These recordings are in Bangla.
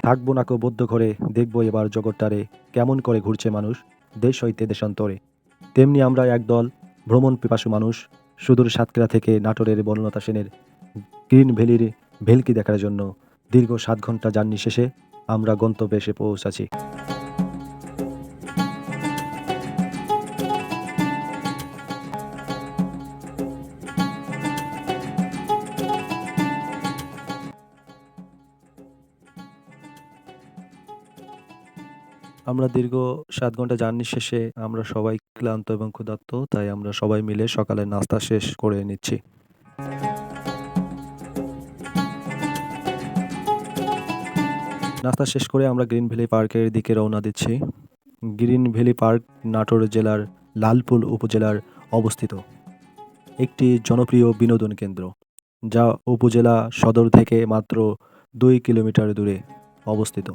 থাকবো নাকো বদ্ধ ঘরে, দেখবো এবার জগৎটারে কেমন করে ঘুরছে মানুষ দেশ হইতে দেশান্তরে। তেমনি আমরা একদল ভ্রমণ পিপাসু মানুষ সুদূর সাতক্ষীরা থেকে নাটোরের বনলতা সেনের গ্রিন ভ্যালির ভেলকি দেখার জন্য দীর্ঘ 7 ঘন্টা জার্নি শেষে আমরা গন্তব্যে এসে পৌঁছাছি। আমরা দীর্ঘ 7 ঘন্টা জার্নি শেষে আমরা সবাই ক্লান্ত এবং ক্ষুধার্ত, তাই আমরা সবাই মিলে সকালের নাস্তা শেষ করে নিচ্ছি। নাস্তা শেষ করে আমরা গ্রিন ভ্যালি পার্কের দিকে রওনা দিচ্ছি। গ্রিন ভ্যালি পার্ক নাটোর জেলার লালপুর উপজেলার অবস্থিত একটি জনপ্রিয় বিনোদন কেন্দ্র, যা উপজেলা সদর থেকে মাত্র 2 কিলোমিটার দূরে অবস্থিত।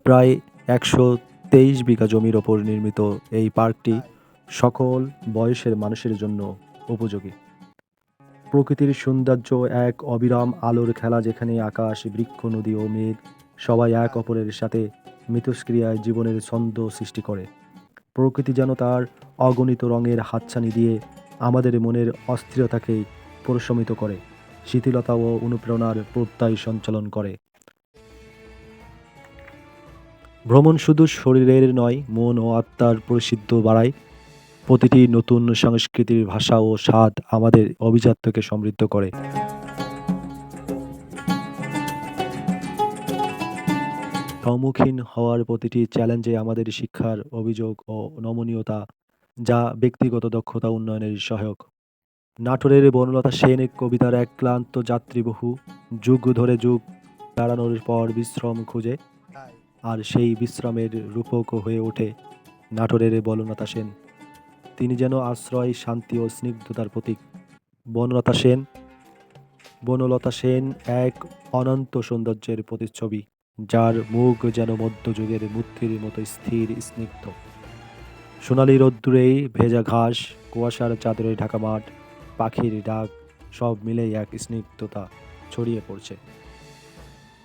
প্রায় 123 বিঘা জমির ওপর নির্মিত এই পার্কটি সকল বয়সের মানুষের জন্য উপযোগী। প্রকৃতির সৌন্দর্য এক অবিরাম আলোর খেলা, যেখানে আকাশ, বৃক্ষ, নদী ও মেঘ সবাই এক অপরের সাথে মিথস্ক্রিয়ায় জীবনের ছন্দ সৃষ্টি করে। প্রকৃতি যেন তার অগণিত রঙের হাতছানি দিয়ে আমাদের মনের অস্থিরতাকে প্রশমিত করে, শিথিলতা ও অনুপ্রেরণার প্রত্যয় সঞ্চালন করে। ভ্রমণ শুধু শরীরের নয়, মন ও আত্মার পরিশুদ্ধ বাড়ায়। প্রতিটি নতুন সংস্কৃতির ভাষা ও স্বাদ আমাদের অভিজাত্যকে সমৃদ্ধ করে। সম্মুখীন হওয়ার প্রতিটি চ্যালেঞ্জে আমাদের শিক্ষার অভিযোগ ও নমনীয়তা, যা ব্যক্তিগত দক্ষতা উন্নয়নের সহায়ক। নাটোরের বনলতা সেন কবিতার এক ক্লান্ত যাত্রীবহু যুগ ধরে যুগ দাঁড়ানোর পর বিশ্রাম খুঁজে, আর সেই বিশ্রামের রূপক হয়ে ওঠে নাটোরের বনলতা সেন। তিনি যেন আশ্রয়, শান্তি ও স্নিগ্ধতার প্রতীক। বনলতা সেন বনলতা সেন এক অনন্ত সৌন্দর্যের প্রতিচ্ছবি, যার মুখ যেন মধ্যযুগের মূর্তির মতো স্থির, স্নিগ্ধ। সোনালি রোদ্দুরেই ভেজা ঘাস, কুয়াশার চাদরে ঢাকা মাঠ, পাখির ডাক সব মিলেই এক স্নিগ্ধতা ছড়িয়ে পড়ছে।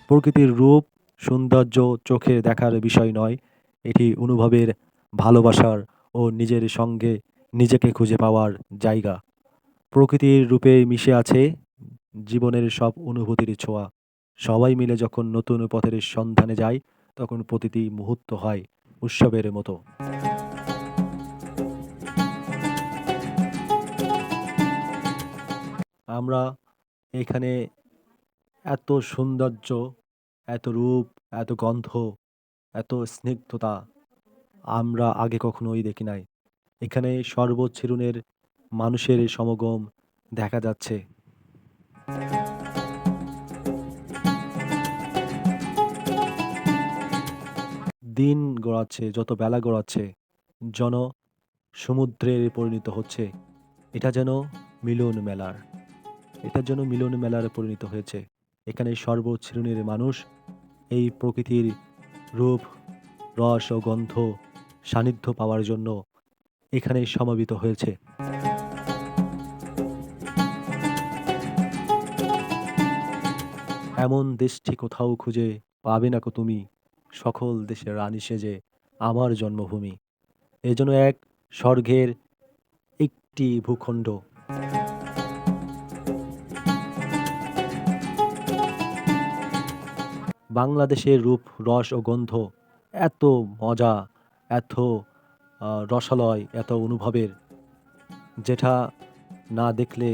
প্রকৃতির রূপ সৌন্দর্য চোখে দেখার বিষয় নয়, এটি অনুভবের, ভালোবাসার ও নিজের সঙ্গে নিজেকে খুঁজে পাওয়ার জায়গা। প্রকৃতির রূপে মিশে আছে জীবনের সব অনুভূতির ছোঁয়া। সবাই মিলে যখন নতুন পথের সন্ধানে যায়, তখন প্রতিটি মুহূর্ত হয় উৎসবের মতো। আমরা এখানে এত সৌন্দর্য, এত রূপ, এত গন্ধ, এত স্নিগ্ধতা আমরা আগে কখনোই দেখি নাই। এখানে সর্বছেরুনের মানুষের সমাগম দেখা যাচ্ছে। দিন গড়াচ্ছে, যত বেলা গড়াচ্ছে জন সমুদ্রে পরিণত হচ্ছে। এটা যেন মিলন মেলার এটা যেন মিলন মেলার পরিণত হয়েছে। এখানে সর্বশ্রেণীর মানুষ এই প্রকৃতির রূপ, রস ও গন্ধ সান্নিধ্য পাওয়ার জন্য এখানে সমাবেত হয়েছে। এমন দেশটি কোথাও খুঁজে পাবে না কো তুমি, সকল দেশের রানী সেজে আমার জন্মভূমি। এ যেন এক স্বর্গের একটি ভূখণ্ড। বাংলাদেশের রূপ, রস ও গন্ধ এত মজা, এত রসালয়, এত অনুভবের, যেটা না দেখলে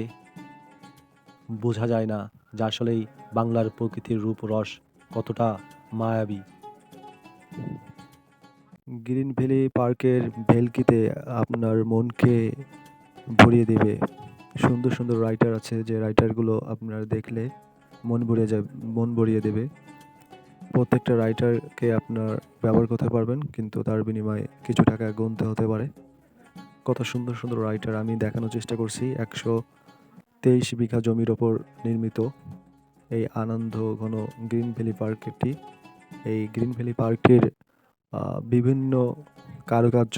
বোঝা যায় না যে আসলেই বাংলার প্রকৃতির রূপ রস কতটা মায়াবী। গ্রিন ভ্যালি পার্কের ভেলকিতে আপনার মনকে ভরিয়ে দেবে। সুন্দর সুন্দর রাইটার আছে, যে রাইটারগুলো আপনার দেখলে মন ভরিয়ে দেবে। প্রত্যেকটা রাইটারকে আপনার ব্যবহার করতে পারবেন, কিন্তু তার বিনিময়ে কিছু টাকা গুনতে হতে পারে। কত সুন্দর সুন্দর রাইটার আমি দেখানোর চেষ্টা করছি। 123 বিঘা জমির ওপর নির্মিত এই আনন্দ ঘন গ্রিন ভ্যালি পার্কটি, এই গ্রিন ভ্যালি পার্কের বিভিন্ন কারুকার্য,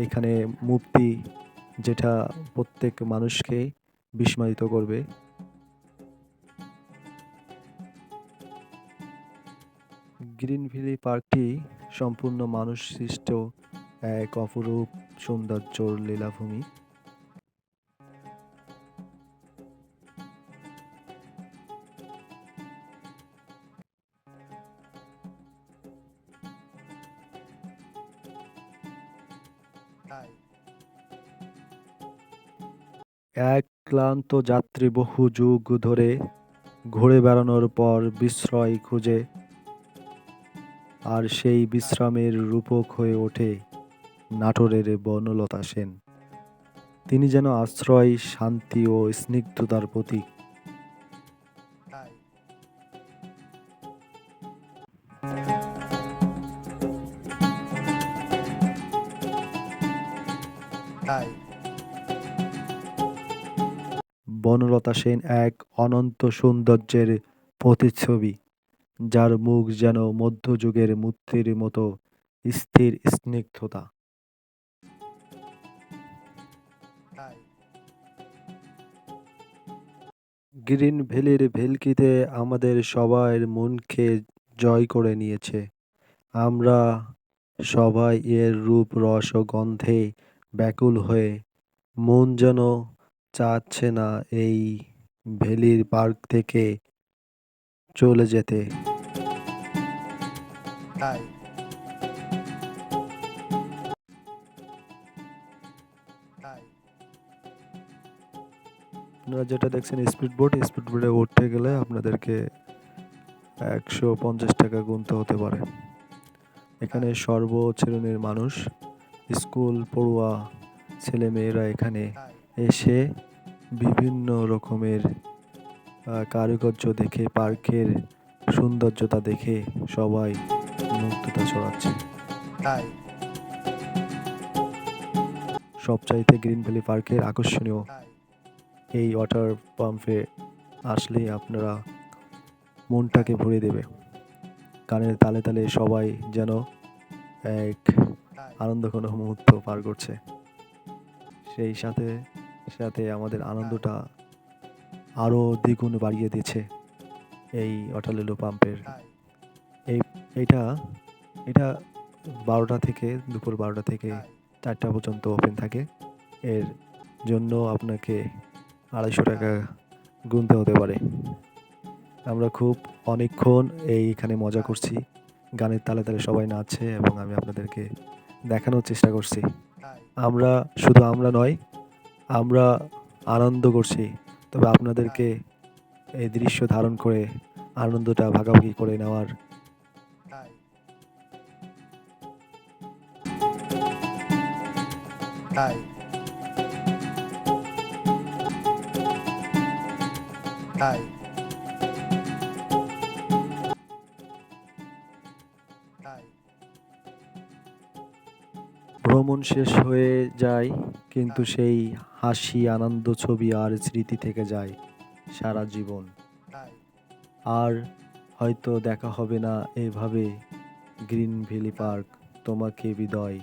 এখানে মূর্তি, যেটা প্রত্যেক মানুষকে বিস্মিত করবে। গ্রিন ভ্যালি পার্কটি সম্পূর্ণ মানুষ সৃষ্ট এক অপরূপ সৌন্দর্যর লীলাভূমি। এক ক্লান্ত যাত্রী বহু যুগ ধরে ঘুরে বেড়ানোর পর বিশ্রয় খুঁজে, আর সেই বিশ্রামের রূপক হয়ে ওঠে নাটোরের বনলতা সেন। তিনি যেন আশ্রয়, শান্তি ও স্নিগ্ধতার প্রতীক। বনলতা সেন এক অনন্ত সৌন্দর্যের প্রতিচ্ছবি, যার মুখ যেন মধ্যযুগের মূর্তির মতো স্থির স্নিগ্ধতা। গ্রিন ভ্যালির ভেলকিতে আমাদের সবার মনকে জয় করে নিয়েছে। আমরা সবাই এর রূপ, রস ও গন্ধে ব্যাকুল হয়ে মন যেন চাচ্ছে না এই ভ্যালির পার্ক থেকে চলে যেতে। আপনারা যেটা দেখছেন স্পিড বোট, স্পিড বোটে উঠতে গেলে আপনাদেরকে 150 টাকা গুনতে হতে পারে। এখানে সর্ব শ্রেণীর মানুষ, স্কুল পড়ুয়া ছেলেমেয়েরা এখানে এসে বিভিন্ন রকমের কারুকার্য দেখে, পার্কের সৌন্দর্যতা দেখে সবাই মুগ্ধতা ছড়াচ্ছে। সবচাইতে গ্রিন ভ্যালি পার্কের আকর্ষণীয় এই ওয়াটার পাম্পে আসলেই আপনারা মনটাকে ভরে দেবে। গানের তালে তালে সবাই যেন এক আনন্দঘন মুহূর্ত পার করছে। সেই সাথে সাথে আমাদের আনন্দটা আরও দ্বিগুণ বাড়িয়ে দিচ্ছে এই ওয়াটারলুলু পাম্পের। এই এইটা এটা 12টা থেকে দুপুর 12টা থেকে 4টা পর্যন্ত ওপেন থাকে। এর জন্য আপনাকে 250 টাকা গুনতে হতে পারে। আমরা খুব অনেকক্ষণ এইখানে মজা করছি। গানের তালে তালে সবাই নাচছে এবং আমি আপনাদেরকে দেখানোর চেষ্টা করছি। শুধু আমরা নয়, আমরা আনন্দ করছি। তবে আপনাদেরকে এই দৃশ্য ধারণ করে আনন্দটা ভাগাভাগি করে নেওয়ার ভ্রমণ শেষ হয়ে যায়, কিন্তু সেই হাসি, আনন্দ, ছবি আর স্মৃতি থেকে যায় সারা জীবন। আর হয়তো দেখা হবে না এভাবে। গ্রিন ভ্যালি পার্ক তোমাকে বিদায়।